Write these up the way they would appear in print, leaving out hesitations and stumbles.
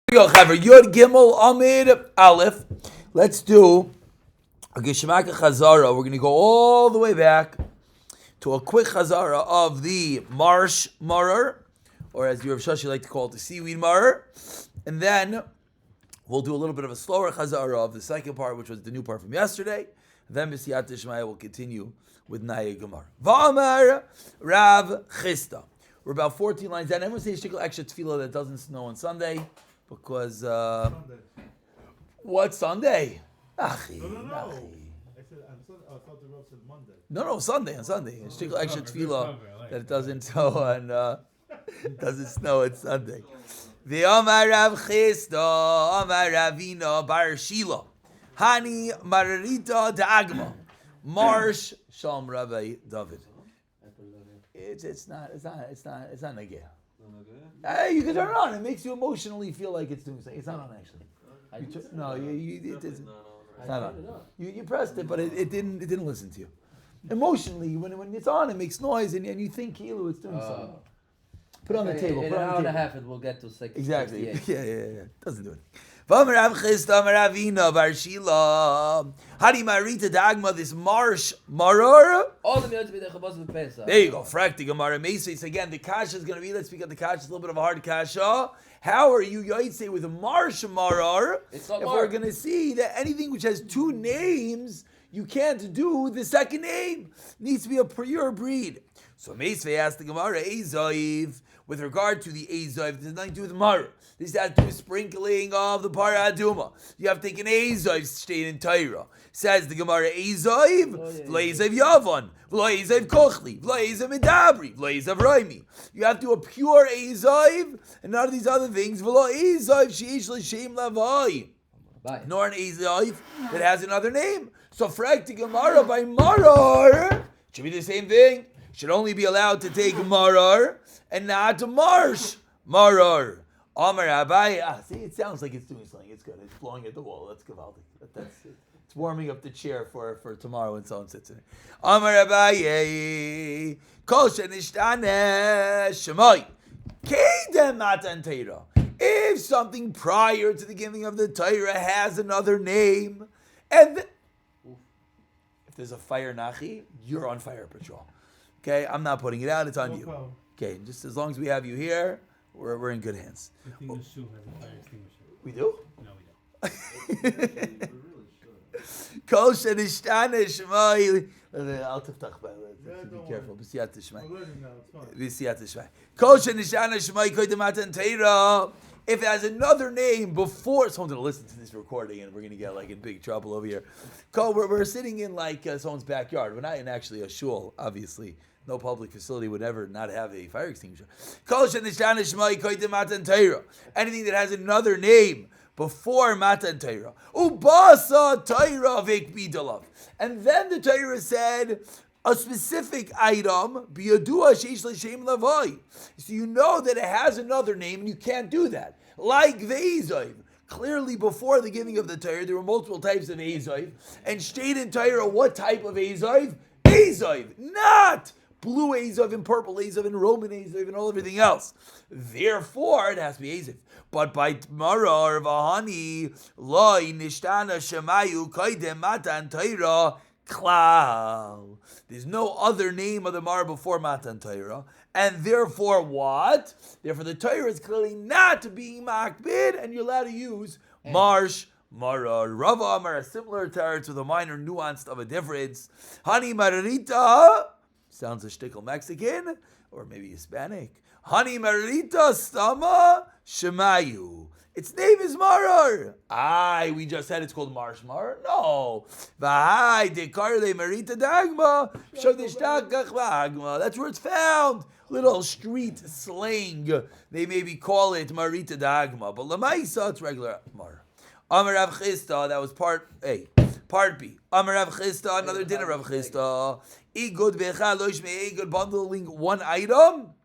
Here we go, Chaver. Yud Gimel Amid Aleph. Let's do a Geshemaka Chazarah. We're going to go all the way back to a quick Chazarah of the marsh marer, or as you Rav Shashi like to call it, the seaweed marer. And then we'll do a little bit of a slower Chazarah of the second part, which was the new part from yesterday. Then B'siyat Ishmael will continue with Naya Gemara. Va'amar Rav Chista. We're about 14 lines down. Everyone say shtickle extra tefillah that doesn't snow on Sunday. Because, what Sunday? No. I said, I thought the Rav said Monday. No, Sunday, on Sunday. Shtickle extra tefillah that it doesn't snow on, doesn't snow on Sunday. V'amar Rav Chista, Amar Ravina Bar Shila, Hani Mararita Da'agma, Marsh Shalom Rabbi David. It's not Nageh. Hey, you can turn it on. It makes you emotionally feel like it's doing something. It's not on actually. It's not on. You pressed it, but it didn't listen to you. Emotionally, when it's on, it makes noise, and you think Kilo it's doing something. Put it on the table. In an hour and a half, it will get to 6. Exactly. Yeah. Doesn't do it. V'amar Rav Chista, Amar Ravina Bar Shila, Hari Marita Dagma, this marsh maror. All the minutes be the Chabos of Pesach. There you go. Frakti Gemara Mesis. Again, the kasha is going to be, let's speak of the kasha, it's a little bit of a hard kasha. How are you Yaitse with a marsh maror? It's not if we're going to see that anything which has two names, you can't do the second name. It needs to be a pure breed. So Meisvei asked the Gemara, Eizoiv, with regard to the Eizoiv, this has nothing to do with Mar. This has to do with sprinkling of the Para Aduma. You have to take an Eizoiv state in Torah. Says the Gemara, Eizoiv, V'lo Eizoiv Yavon, V'lo Eizoiv Kochli, V'lo Eizoiv Medabri, V'lo Eizoiv Roimi. You have to do a pure Eizoiv, and none of these other things, V'lo Eizoiv Sheish L'Shem Lavai. Nor an Eizoiv that has another name. So Frakti Gemara by Marar should be the same thing. Should only be allowed to take Marar and not marsh Marar. Amar Abai. See, it sounds like it's doing something. It's good. It's blowing at the wall. That's Gavaldi. It's warming up the chair for tomorrow when someone sits in it. Amar Abai. Kol shenishtane shemai. Kedem matan Torah. If something prior to the giving of the Torah has another name, and if there's a fire nachi, you're on fire patrol. Okay, I'm not putting it out, it's on you. Okay, just as long as we have you here, we're in good hands. I think the shoe has a fire extinguisher. We do? No, we don't. Kol shenishtane shmai. I'll tiftach by it. Be careful. B'siyat shmai. B'siyat shmai. Kol shenishtane shmai koydem matan Torah. If it has another name before, someone's going to listen to this recording and we're going to get like in big trouble over here. We're sitting in like someone's backyard. We're not in actually a shul, obviously. No public facility would ever not have a fire extinguisher. Anything that has another name before Matan Torah. Ubasa Torah vikbidalav. And then the Torah said a specific item, biyadua sheish l'shem lavai. So you know that it has another name and you can't do that. Like the Eizoiv. Clearly before the giving of the Torah, there were multiple types of Eizoiv. And stayed in Torah, what type of Eizoiv? Eizoiv, not blue Eizoiv and purple Eizoiv and Roman Eizoiv and everything else. Therefore, it has to be Eizoiv. But by Marar Vahani, Loi Nishtana Shemayu Kaidem Matan Torah Klal. There's no other name of the Mar before Matan Torah. And therefore what? Therefore the Torah is clearly not being makbid and you're allowed to use marsh Marar. Rava Amar, a similar Torah with a minor nuance of a difference. Hani Mararita sounds a shtickle Mexican or maybe Hispanic. Hani Mararita Stama Shemayu. Its name is Marar. We just said it's called Marsh Marar. No. That's where it's found. Little street slang. They maybe call it Marita Dagma. But Lamaisa, it's regular Marar. Amar Rav Chista, that was part A. Part B. Amar Rav Chista, another dinner Rav Chista. Igud vecha loish me'egud, bundling one item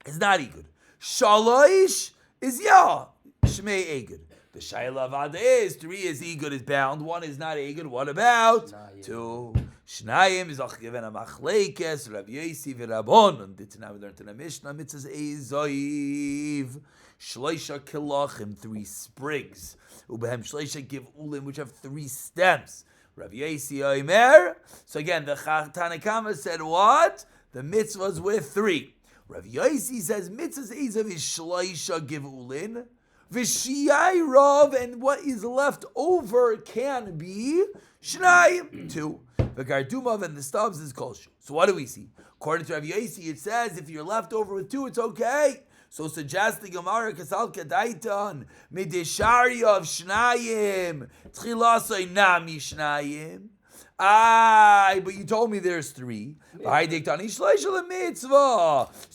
is not igud. Shaloish is ya. Shmei Egud. The Shaila Vada is 3 is Egud is bound, 1 is not Egud. What about 2? Shnayim is auch given a machlekes, Rav Yosi v'Rabon. And it's now we learned in the Mishnah, it says Eizoiv. Shloisha kilachim, 3 sprigs. Ubehem shloisha givulin, which have 3 stems. Rav Yosi Omer. So again, the Tanakama said what? The mitzvahs with 3. Rav Yosi says mitzvahs ezav is shloisha givulin. V'shiyai and what is left over can be shnayim, 2. V'gardumav, and the stubs is kosher. So what do we see? According to Rav Yosi, it says if you're left over with 2, it's okay. So suggest the Gemara kasal kadaitan mideshari of shnayim tchilasay nami shnayim. But you told me there's 3. So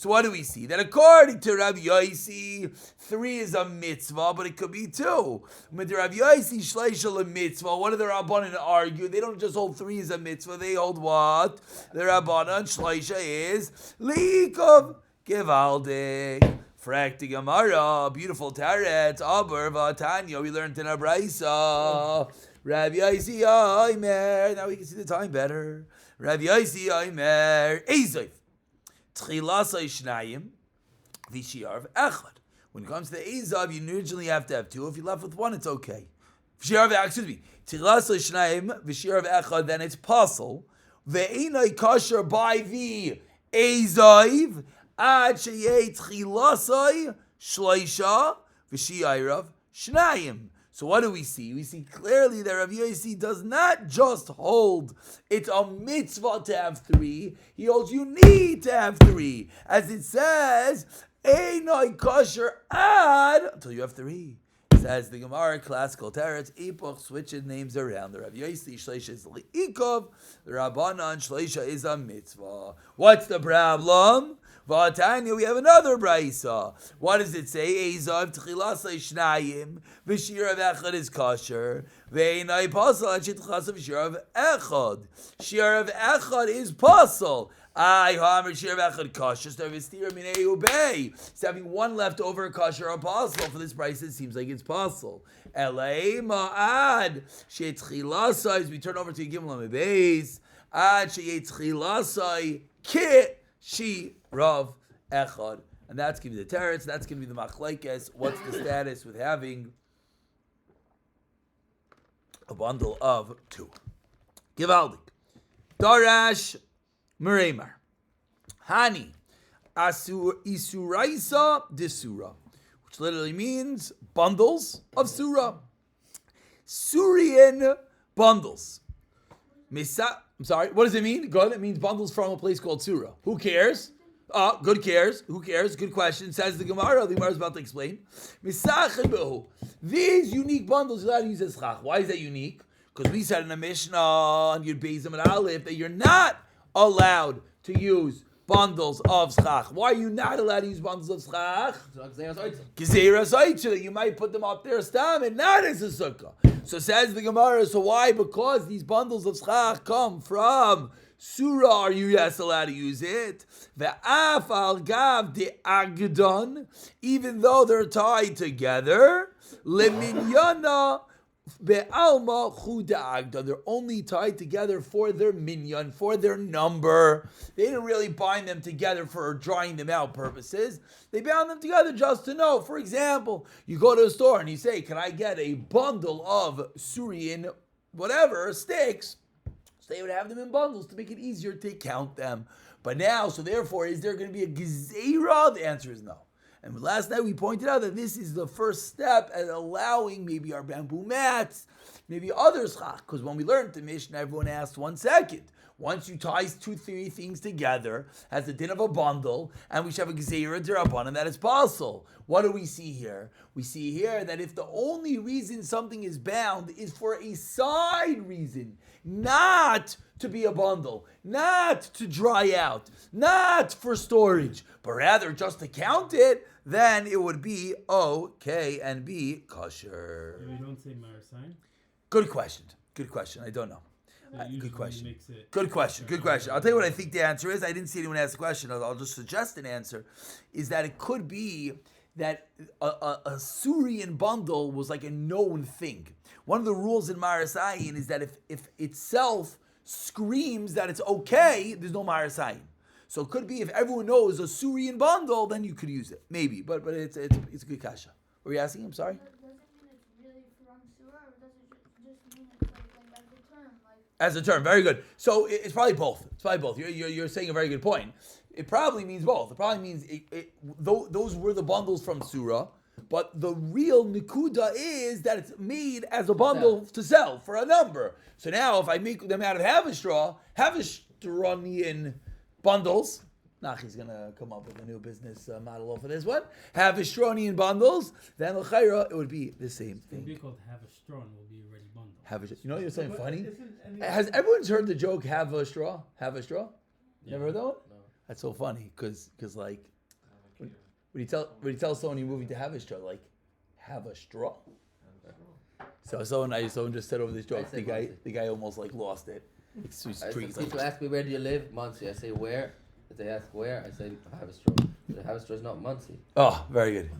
what do we see? That according to Rav Yosi, 3 is a mitzvah, but it could be 2. With Rav Yosi shleisha mitzvah, what do the Rabbanan argue? They don't just hold 3 is a mitzvah. They hold what? The Rabbanan shleisha is liikov gevaldik. Frakti Gemara, beautiful taret, aber v'atanya. We learned in a brayso. Rav Yosi Omer. Now we can see the time better. Rav Yosi Omer. Ezoif. Tchilasay shnayim. V'shiarv echad. When it comes to the Ezav, you originally have to have 2. If you're left with 1, it's okay. Excuse me. Tchilasay shnayim. V'shiarv echad. Then it's possible. Ve'enai kosher by the Ezav. Ad sheyei tchilasay shloisha. V'shiarv shnayim. So what do we see? We see clearly that Rav Yosi does not just hold it's a mitzvah to have 3. He holds you need to have 3. As it says, Einoi kosher ad, until you have 3. Says the Gemara, classical teretz, epoch, switching names around. The Rav Yosi shleisha is li'ikov, the Rabbanan shleisha is a mitzvah. What's the problem? V'atanya, we have another brayso. What does it say? Ezav tchilasay shnayim, v'shirav echad is kosher, ve'enai pasal, and shitchalasav shirav echad. Shirav echad is pasal. Hamer shirav echad kosher, so v'stir minei ubei. It's having 1 left over kosher or pasal. For this price, it seems like it's pasal. Elei ma'ad, she'tchilasay, as we turn over to Gimel Beis, ad she'tchilasay kit, she Rav Echad, and that's going to be the teretz. That's going to be the machlekes. What's the status with having a bundle of 2? Givaldik. Darash Meremar. Hani Asur Isuraisa Disura, which literally means bundles of surah. Surian bundles. I'm sorry, what does it mean? Good. It means bundles from a place called surah. Who cares? Good cares. Who cares? Good question. Says the Gemara. The Gemara is about to explain. These unique bundles you're allowed to use as chach. Why is that unique? Because we said in the Mishnah on Yud Beis and Aleph that you're not allowed to use bundles of schach. Why are you not allowed to use bundles of schach? Gezeiras oitza, that you might put them up there stam and not as a sukkah. So says the Gemara, so why? Because these bundles of schach come from surah, are you yes allowed to use it? Ve'af al gav de agdon, even though they're tied together, leminyana be'alma chuda agda. They're only tied together for their minyan, for their number. They didn't really bind them together for drying them out purposes. They bound them together just to know. For example, you go to a store and you say, can I get a bundle of Syrian whatever sticks? So they would have them in bundles to make it easier to count them. But now, so therefore, is there going to be a gezerah? The answer is no. And last night we pointed out that this is the first step at allowing maybe our bamboo mats, maybe other schach. Because when we learned the Mishnah, everyone asked 1 second. Once you tie 2-3 things together, has the din of a bundle, and we should have a gezerah derabbanan, that is possible. What do we see here? We see here that if the only reason something is bound is for a side reason, not to be a bundle, not to dry out, not for storage, but rather just to count it, then it would be okay and be kosher. If you don't say Marasign? Good question. Good question. I don't know. Good question. Good question. Good question. I'll tell you what I think the answer is. I didn't see anyone ask the question. I'll just suggest an answer. Is that it could be that a Syrian bundle was like a known thing. One of the rules in Marasayin is that if itself screams that it's okay, there's no Marasayin. So it could be if everyone knows a Syrian bundle, then you could use it. Maybe. But it's a good kasha. What were you asking? I'm sorry? Does it mean it's really from surah, or does it just mean it's like as a term? As a term, very good. So it's probably both. It's probably both. You're saying a very good point. It probably means both. It probably means those were the bundles from Surah, but the real nikuda is that it's made as a bundle to sell for a number. So now if I make them out of Havistronian bundles, Nachi's going to come up with a new business model for this one. Havistronian bundles, then l'chayra, it would be the same It would be thing. called have a straw and will be already bundled. You know you're saying But funny? isn't any- Has everyone heard the joke "have a straw"? Have a straw? Never heard that one? No. That's so funny because like when you tell someone you're moving to have a straw, like have a straw. So someone just said over this joke. I say The guy almost like lost it. It's People ask me, where do you live? Muncie. I say, where? If they ask where, I say, have a straw. So have a straw is not Muncie. Oh, very good.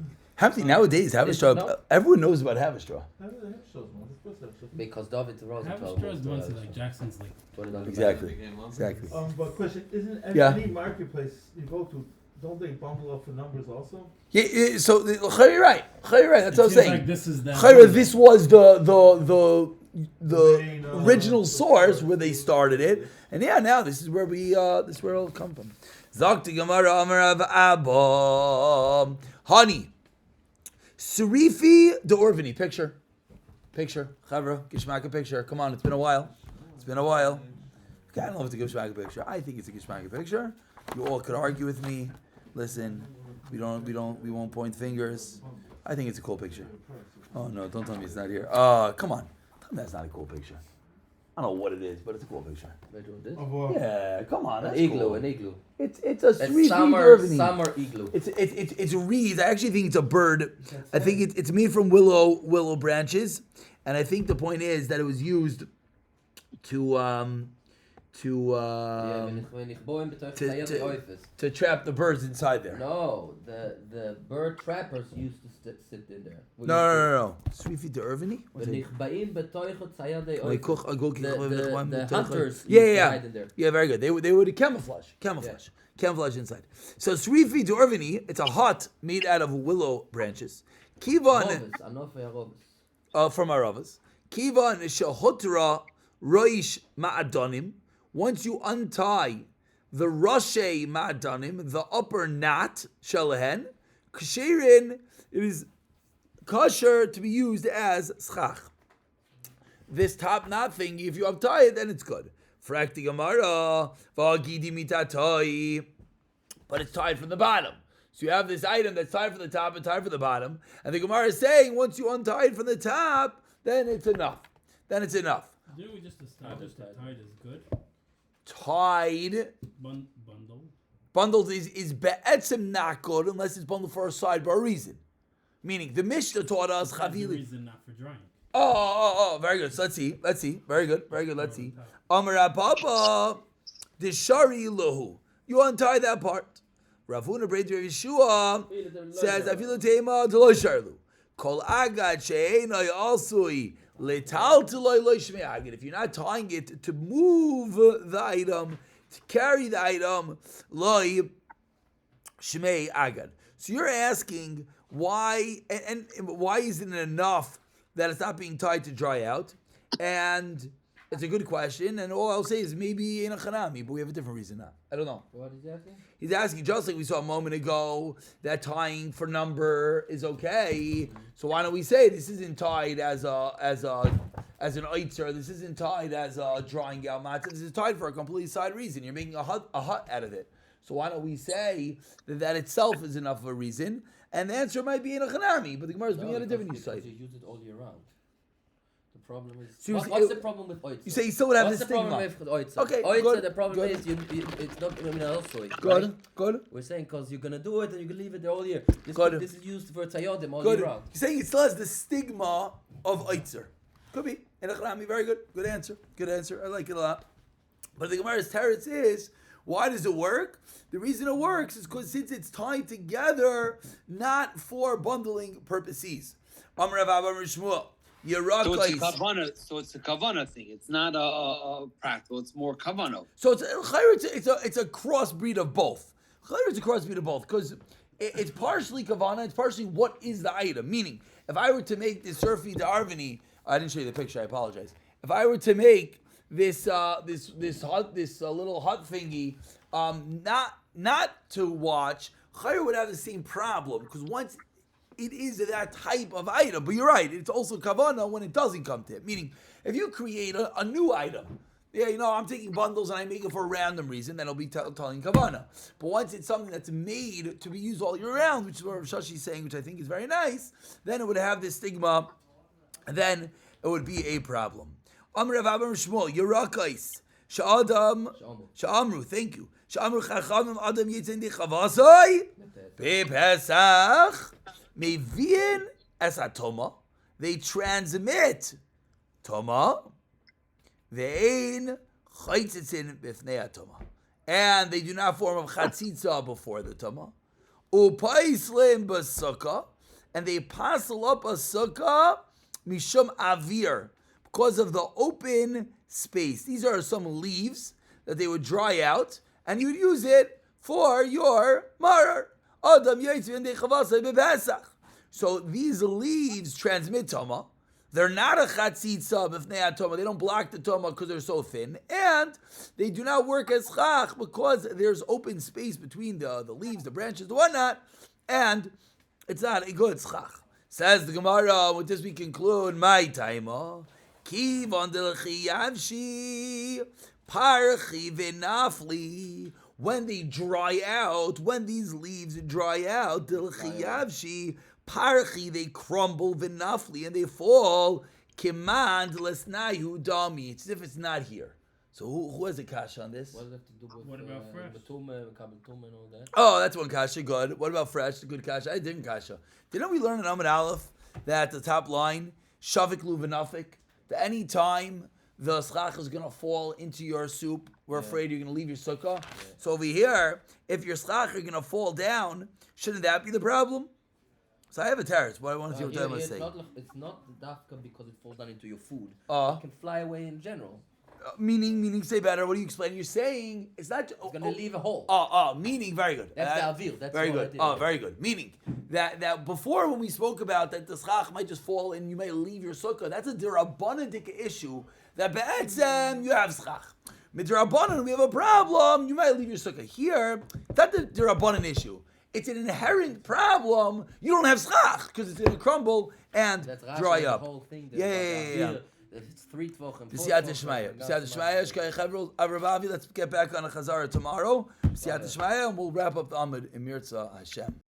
Nowadays, have a straw. No. Everyone knows about have a straw. Have straws, man. It's supposed to have straws. Because David Rosa Have told straws me. Muncie, like Jackson's like. Put it on the Exactly. Exactly. But question, isn't Yeah. any marketplace you go to, don't they bundle up the numbers also? Yeah. So you're right. You're right. That's what I'm It seems saying. like this is that. Chayra, this was the Main, original source where they started it, and now this is where this is where it'll come from. Zakti Gemara Amar Rav Abba, honey, Sarifi de Orvini picture, Chavra, Gishmak a picture. Come on, it's been a while. I don't know if it's a Gishmak picture. I think it's a Gishmak picture. You all could argue with me. Listen, we won't point fingers. I think it's a cool picture. Oh no, don't tell me it's not here. Come on. Tell me that's not a cool picture. I don't know what it is, but it's a cool picture. Yeah, come on. That's An igloo, cool. an igloo. It's a It's sweet summer igloo. It's reeds. I actually think it's a bird. I think it's made from willow branches, and I think the point is that it was used to trap the birds inside there. No, the bird trappers used to sit in there. No. Srifi de Irvini? The hunters used to hide in there. Yeah, very good. They would camouflage inside. So Srifi de Irvini, it's a hut made out of willow branches. Kivan from Aravas. Kivan shahotra roish ma'adonim. Once you untie the Roshei Ma'adanim, the upper knot, Shalahen, Ksherin, it is kosher to be used as schach. This top knot thing, if you untie it, then it's good. Frakti Gemara, Vagidi Mitatoi, but it's tied from the bottom. So you have this item that's tied from the top and tied from the bottom, and the Gemara is saying once you untie it from the top, then it's enough. Didn't we just establish that tied is good? Tied bundled is be'etzim not good unless it's bundled for a sidebar reason. Meaning the Mishnah taught us That's the chavili. reason not for drying. Oh, very good. So let's see. Very good. Let's see. Amar Papa, the shari lahu. You untie that part. Ravuna Brei Yeshua says, "Afilu tema d'lo sharlu. Kol agad she'enay alsui." If you're not tying it to move the item, to carry the item, loy shmei agad. So you're asking why, and why isn't it enough that it's not being tied to dry out? And it's a good question, and all I'll say is maybe in a chanami, but we have a different reason now. I don't know. What is he asking? He's asking, just like we saw a moment ago, that tying for number is okay. So why don't we say this isn't tied as an oitzer, this isn't tied as a drying out matzah, this is tied for a completely side reason. You're making a hut out of it. So why don't we say that itself is enough of a reason? And the answer might be in a chanami, but the Gemara is being on a different side. You use it all year round. The problem is... So what's the problem with oitzer? You say you still would have What's this the problem stigma. with oitzer? Okay, Oitzer, good, the problem good. is it's not also. Good. We're saying because you're going to do it and you can leave it there all year. This is used for tayodim all Good. year round. You're saying it still has the stigma of oitzer. Could be. In a chanami, very good. Good answer. I like it a lot. But the Gemara's teretz is, why does it work? The reason it works is because since it's tied together, not for bundling purposes. Amar Rav Abba Shmuel. Yerakais. So it's a kavana thing. It's not a practical. It's more kavana. So it's a crossbreed of both. It's a crossbreed of both because it's partially kavana. It's partially what is the item. Meaning, if I were to make this surfi de arvini, I didn't show you the picture. I apologize. If I were to make this little hut thingy, not to watch, Chayr would have the same problem because once it is that type of item, but you're right, it's also kavana when it doesn't come to it. Meaning, if you create a new item, I'm taking bundles and I make it for a random reason, then it'll be telling kavana. But once it's something that's made to be used all year round, which is what Rav Shashi is saying, which I think is very nice, then it would have this stigma, and then it would be a problem. Amr Rav Abba Shmuel, Yerakais, Sha'amru, thank you. Sha'amru Chachamim Adam Yitzin Di Chavasai, Pesach, Mevi'in Es HaToma, they transmit Toma, Ve'ein Chaytzitzin Bifnei HaToma, and they do not form of Chatzitza before the Toma, Upaislim B'Sukkah, and they passel up a Sukkah Mishum Avir, because of the open space. These are some leaves that they would dry out, and you would use it for your marar. So these leaves transmit tama. They're not a chatzitza b'fnei toma. They don't block the toma because they're so thin, and they do not work as chach because there's open space between the leaves, the branches, the whatnot, and it's not a good chach. Says the Gemara. With this we conclude my taima. Kiv on the chiyavshi parchi v'nafli. When they dry out, when these leaves dry out, the chiyavshi parchi, they crumble v'nafli and they fall. Kimand lesnayu dami. It's as if it's not here. So who has a kasha on this? What does it have to do with What about fresh? Batum and all that? Oh, that's one kasha. Good. What about fresh? Good kasha. I didn't kasha. Didn't we learn in Amud Aleph that the top line shavik lu v'nafik? That any time the schach is going to fall into your soup, we're afraid you're going to leave your sukkah. Yeah. So over here, if your schach are going to fall down, shouldn't that be the problem? So I have a terrace, but I want to see what I'm saying. It's not dafka because it falls down into your food. It can fly away in general. Meaning, say better. What are you explaining? You're saying it's not. It's going to leave a hole. Meaning, very good. That's the avil. That's very good. Very good. Meaning that before when we spoke about that the schach might just fall and you might leave your sukkah, that's a derabanan issue. That be'etzem you have schach. Midrabanan we have a problem. You might leave your sukkah. Here, that's the derabanan issue. It's an inherent problem. You don't have schach because it's going to crumble and dry up. The whole thing. Yeah. It's 3 tvachim. B'siyat Shmaya. Let's get back on a Chazarah tomorrow. B'siyat Shmaya, and we'll wrap up the Amud in Mirza Hashem.